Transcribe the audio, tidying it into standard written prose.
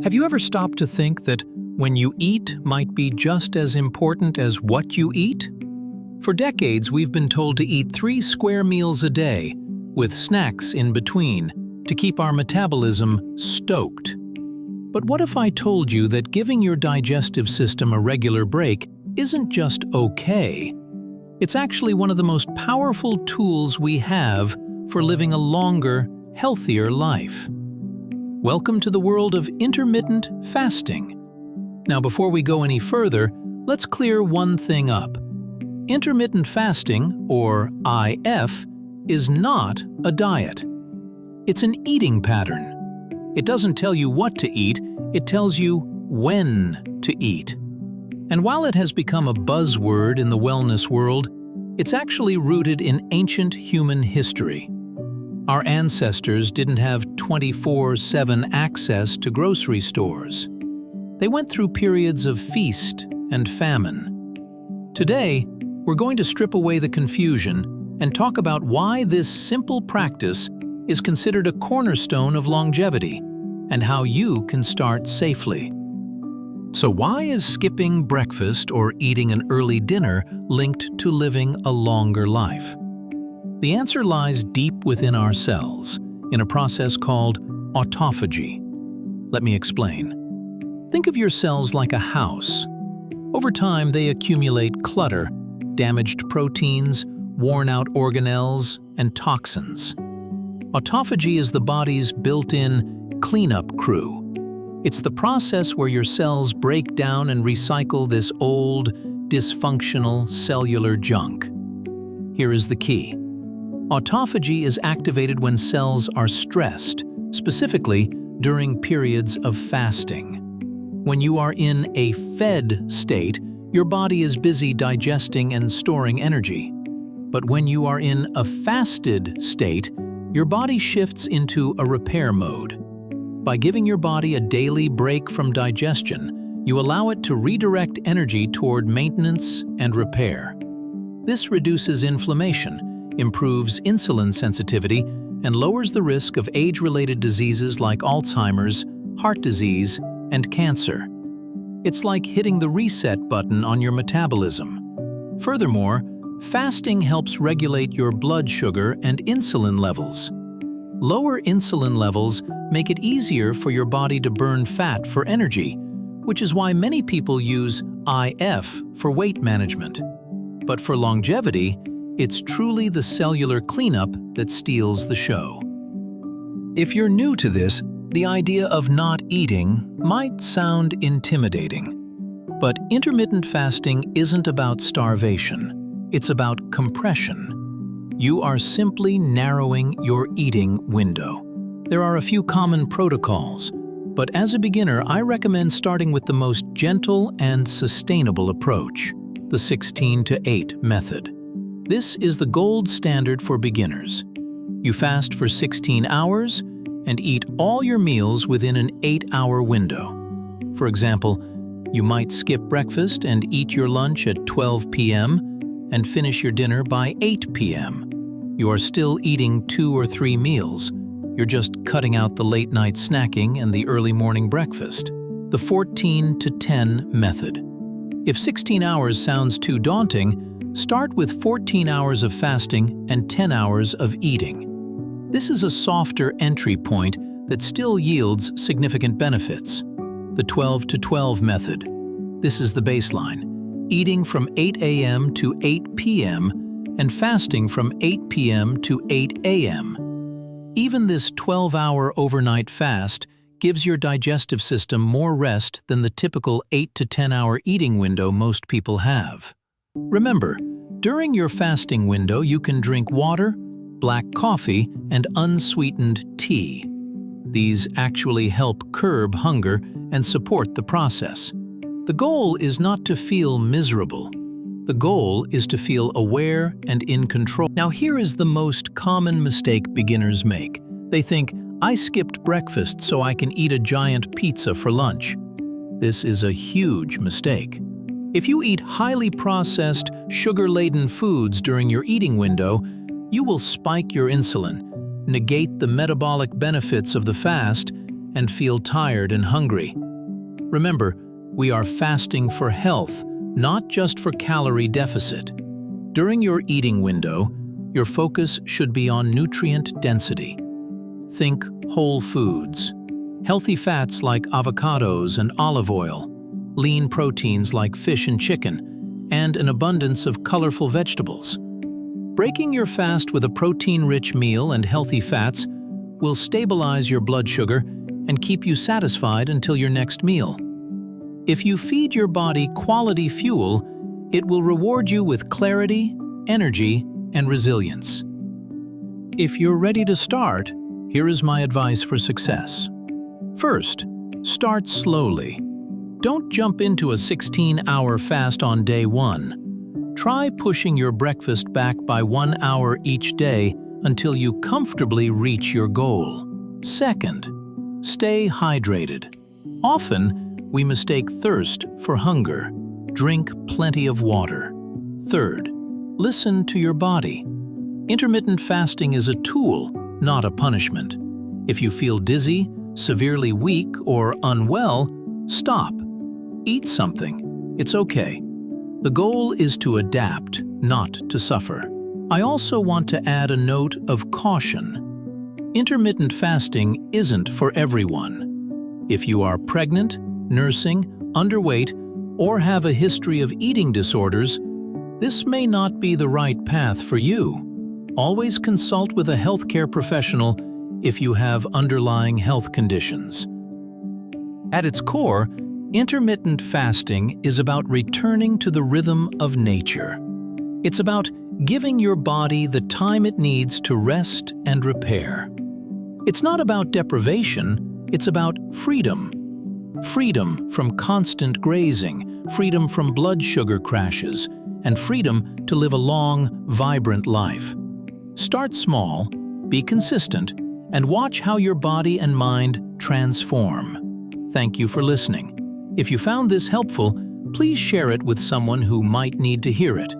Have you ever stopped to think that when you eat might be just as important as what you eat? For decades, we've been told to eat 3 square meals a day, with snacks in between, to keep our metabolism stoked. But what if I told you that giving your digestive system a regular break isn't just okay? It's actually one of the most powerful tools we have for living a longer, healthier life. Welcome to the world of intermittent fasting. Now, before we go any further, let's clear one thing up. Intermittent fasting, or IF, is not a diet. It's an eating pattern. It doesn't tell you what to eat, it tells you when to eat. And while it has become a buzzword in the wellness world, it's actually rooted in ancient human history. Our ancestors didn't have 24/7 access to grocery stores. They went through periods of feast and famine. Today, we're going to strip away the confusion and talk about why this simple practice is considered a cornerstone of longevity and how you can start safely. So why is skipping breakfast or eating an early dinner linked to living a longer life? The answer lies deep within our cells, in a process called autophagy. Let me explain. Think of your cells like a house. Over time, they accumulate clutter, damaged proteins, worn-out organelles, and toxins. Autophagy is the body's built-in cleanup crew. It's the process where your cells break down and recycle this old, dysfunctional cellular junk. Here is the key. Autophagy is activated when cells are stressed, specifically during periods of fasting. When you are in a fed state, your body is busy digesting and storing energy. But when you are in a fasted state, your body shifts into a repair mode. By giving your body a daily break from digestion, you allow it to redirect energy toward maintenance and repair. This reduces inflammation, improves insulin sensitivity, and lowers the risk of age-related diseases like Alzheimer's, heart disease, and cancer. It's like hitting the reset button on your metabolism. Furthermore, fasting helps regulate your blood sugar and insulin levels. Lower insulin levels make it easier for your body to burn fat for energy, which is why many people use IF for weight management. But for longevity, it's truly the cellular cleanup that steals the show. If you're new to this, the idea of not eating might sound intimidating. But intermittent fasting isn't about starvation. It's about compression. You are simply narrowing your eating window. There are a few common protocols, but as a beginner, I recommend starting with the most gentle and sustainable approach, the 16-to-8 method. This is the gold standard for beginners. You fast for 16 hours and eat all your meals within an 8-hour window. For example, you might skip breakfast and eat your lunch at 12 p.m. and finish your dinner by 8 p.m. You are still eating 2 or 3 meals. You're just cutting out the late-night snacking and the early morning breakfast. The 14-to-10 method. If 16 hours sounds too daunting, start with 14 hours of fasting and 10 hours of eating. This is a softer entry point that still yields significant benefits. The 12-to-12 method. This is the baseline, eating from 8 a.m. to 8 p.m. and fasting from 8 p.m. to 8 a.m. Even this 12-hour overnight fast gives your digestive system more rest than the typical 8 to 10-hour eating window most people have. Remember, during your fasting window, you can drink water, black coffee, and unsweetened tea. These actually help curb hunger and support the process. The goal is not to feel miserable. The goal is to feel aware and in control. Now, here is the most common mistake beginners make. They think, I skipped breakfast so I can eat a giant pizza for lunch. This is a huge mistake. If you eat highly processed, sugar-laden foods during your eating window, you will spike your insulin, negate the metabolic benefits of the fast, and feel tired and hungry. Remember, we are fasting for health, not just for calorie deficit. During your eating window, your focus should be on nutrient density. Think whole foods, healthy fats like avocados and olive oil, lean proteins like fish and chicken, and an abundance of colorful vegetables. Breaking your fast with a protein-rich meal and healthy fats will stabilize your blood sugar and keep you satisfied until your next meal. If you feed your body quality fuel, it will reward you with clarity, energy, and resilience. If you're ready to start, here is my advice for success. First, start slowly. Don't jump into a 16-hour fast on day 1. Try pushing your breakfast back by 1 hour each day until you comfortably reach your goal. Second, stay hydrated. Often, we mistake thirst for hunger. Drink plenty of water. Third, listen to your body. Intermittent fasting is a tool, not a punishment. If you feel dizzy, severely weak, or unwell, stop. Eat something. It's okay. The goal is to adapt, not to suffer. I also want to add a note of caution. Intermittent fasting isn't for everyone. If you are pregnant, nursing, underweight, or have a history of eating disorders, this may not be the right path for you. Always consult with a healthcare professional if you have underlying health conditions. At its core, intermittent fasting is about returning to the rhythm of nature. It's about giving your body the time it needs to rest and repair. It's not about deprivation, it's about freedom. Freedom from constant grazing, freedom from blood sugar crashes, and freedom to live a long, vibrant life. Start small, be consistent, and watch how your body and mind transform. Thank you for listening. If you found this helpful, please share it with someone who might need to hear it.